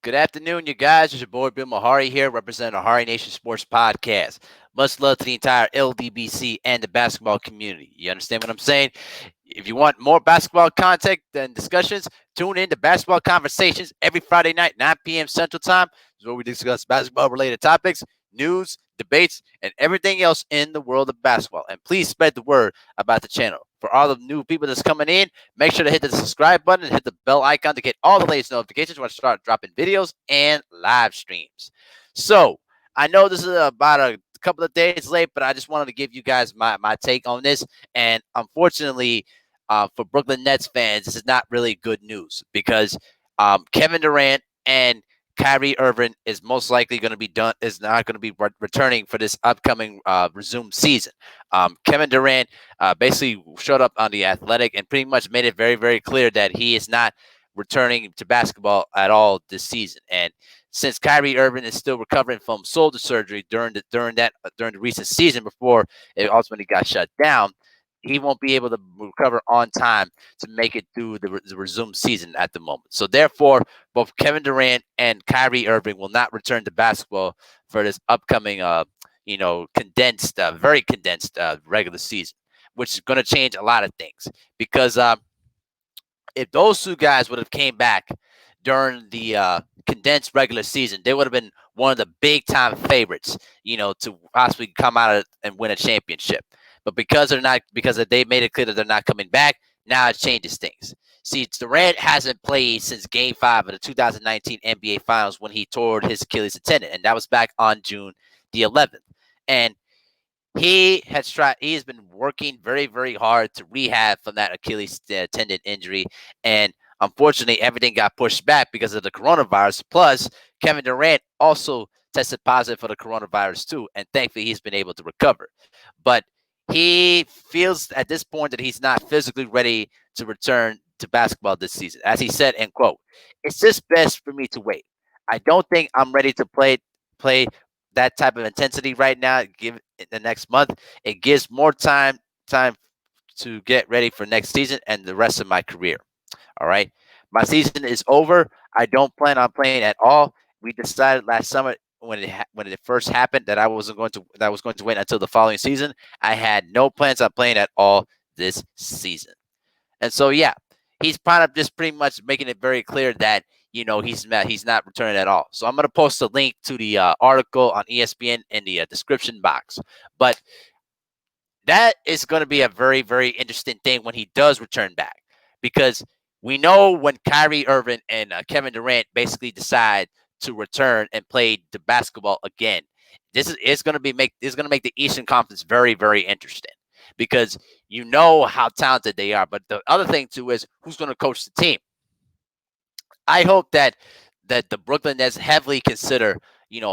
Good afternoon, you guys. It's your boy Bill Mahari here, representing the Hari Nation Sports Podcast. Much love to the entire LDBC and the basketball community. You understand what I'm saying? If you want more basketball content and discussions, tune in to Basketball Conversations every Friday night, 9 p.m. Central Time. This is where we discuss basketball-related topics, news, debates, and everything else in the world of basketball. And please spread the word about the channel. For all the new people that's coming in, make sure to hit the subscribe button and hit the bell icon to get all the latest notifications when I start dropping videos and live streams. So, I know this is about a couple of days late, but I just wanted to give you guys my take on this. And unfortunately, for Brooklyn Nets fans, this is not really good news because Kevin Durant and Kyrie Irving is most likely going to be done. Is not going to be returning for this upcoming resumed season. Kevin Durant basically showed up on the Athletic and pretty much made it very, very clear that he is not returning to basketball at all this season. And since Kyrie Irving is still recovering from shoulder surgery during the recent season before it ultimately got shut down, he won't be able to recover on time to make it through the resumed season at the moment. So therefore, both Kevin Durant and Kyrie Irving will not return to basketball for this upcoming, condensed, very condensed regular season, which is going to change a lot of things because if those two guys would have came back during the condensed regular season, they would have been one of the big time favorites, to possibly come out and win a championship. But because they made it clear that they're not coming back, now it changes things. See, Durant hasn't played since Game 5 of the 2019 NBA Finals when he tore his Achilles tendon, and that was back on June the 11th. And he has been working very, very hard to rehab from that Achilles tendon injury. And unfortunately, everything got pushed back because of the coronavirus. Plus, Kevin Durant also tested positive for the coronavirus too. And thankfully, he's been able to recover. But he feels at this point that he's not physically ready to return to basketball this season. As he said, end quote, it's just best for me to wait. I don't think I'm ready to play that type of intensity right now. Give it the next month. It gives more time to get ready for next season and the rest of my career. All right. My season is over. I don't plan on playing at all. We decided last summer when it first happened that I was going to wait until the following season. I had no plans on playing at all this season. And so yeah, he's kind of just pretty much making it very clear that he's not returning at all. So I'm gonna post a link to the article on ESPN in the description box. But that is going to be a very, very interesting thing when he does return back, because we know when Kyrie Irving and Kevin Durant basically decide to return and play the basketball again, it's going to make the Eastern Conference very, very interesting, because you know how talented they are. But the other thing too is who's going to coach the team. I hope that the Brooklyn Nets heavily consider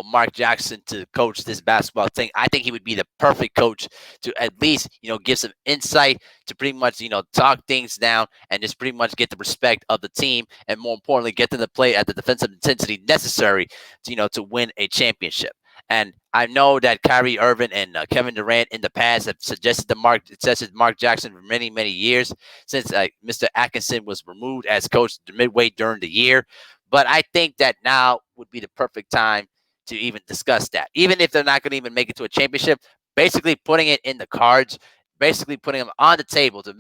Mark Jackson to coach this basketball thing. I think he would be the perfect coach to at least give some insight to pretty much talk things down and just pretty much get the respect of the team, and more importantly get them to play at the defensive intensity necessary to to win a championship. And I know that Kyrie Irving and Kevin Durant in the past have suggested Mark Jackson for many, many years, since Mr. Atkinson was removed as coach midway during the year. But I think that now would be the perfect time to even discuss that. Even if they're not going to even make it to a championship, basically putting it in the cards, basically putting them on the table to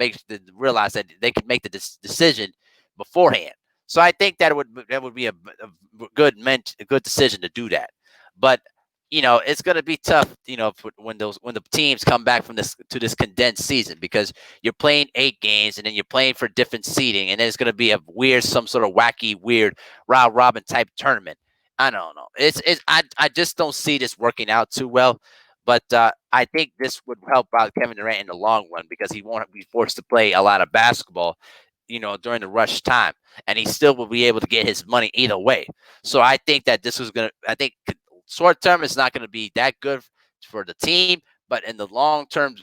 realize that they could make the decision beforehand. So I think that would be a good decision to do that. But it's going to be tough, when the teams come back from this condensed season, because you're playing 8 games and then you're playing for different seeding, and then it's going to be some sort of wacky, weird round robin type tournament. I don't know. I just don't see this working out too well. But I think this would help out Kevin Durant in the long run, because he won't be forced to play a lot of basketball, during the rush time, and he still will be able to get his money either way. So I think that I think short term is not going to be that good for the team, but in the long term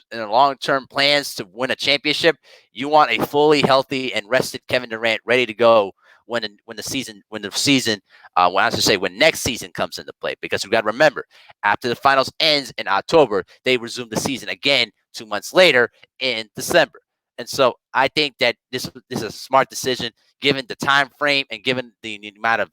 plans to win a championship, you want a fully healthy and rested Kevin Durant ready to go when next season comes into play. Because we got to remember, after the finals ends in October, they resume the season again 2 months later in December. And so I think that this is a smart decision. given the time frame and given the amount of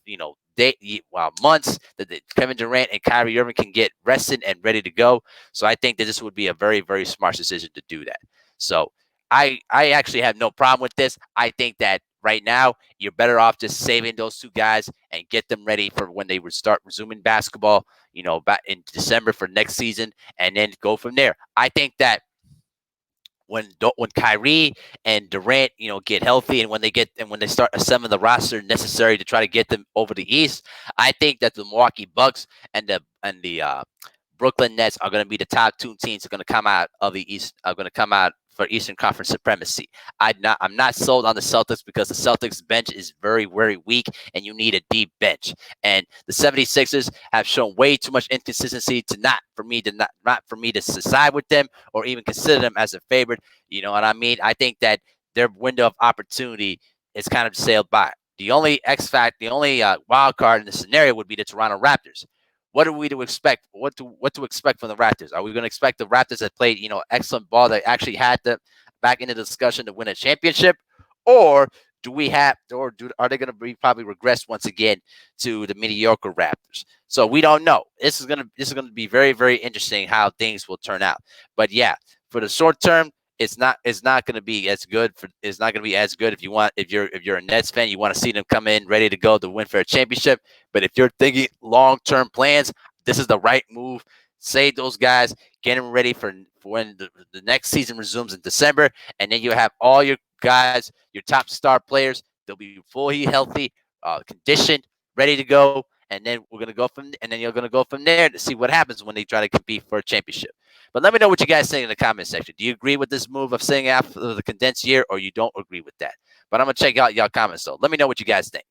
months that Kevin Durant and Kyrie Irving can get rested and ready to go. So I think that this would be a very, very smart decision to do that. So I actually have no problem with this. I think that right now you're better off just saving those two guys and get them ready for when they would start resuming basketball, back in December for next season, and then go from there. I think that when Kyrie and Durant, get healthy, and when they start assembling the roster necessary to try to get them over the East, I think that the Milwaukee Bucks and the Brooklyn Nets are going to be the top two teams that are going to come out of the East, are going to come out for Eastern Conference supremacy. I'm not sold on the Celtics because the Celtics bench is very, very weak, and you need a deep bench. And the 76ers have shown way too much inconsistency to not for me to side with them or even consider them as a favorite. You know what I mean? I think that their window of opportunity is kind of sailed by. The only the only wild card in the scenario would be the Toronto Raptors. What are we to expect? What to expect from the Raptors? Are we going to expect the Raptors that played, excellent ball, that actually had them back into the discussion to win a championship, or are they going to be probably regressed once again to the mediocre Raptors? So we don't know. This is gonna be very, very interesting how things will turn out. But yeah, for the short term, it's not going to be as good it's not going to be as good if you're a Nets fan. You want to see them come in ready to go to win for a championship. But if you're thinking long-term plans, this is the right move. Save those guys, get them ready for when the next season resumes in December, and then you have all your guys, your top star players. They'll be fully healthy, conditioned, ready to go, and then you're gonna go from there to see what happens when they try to compete for a championship. But let me know what you guys think in the comment section. Do you agree with this move of saying after the condensed year, or you don't agree with that? But I'm gonna check out y'all comments though. Let me know what you guys think.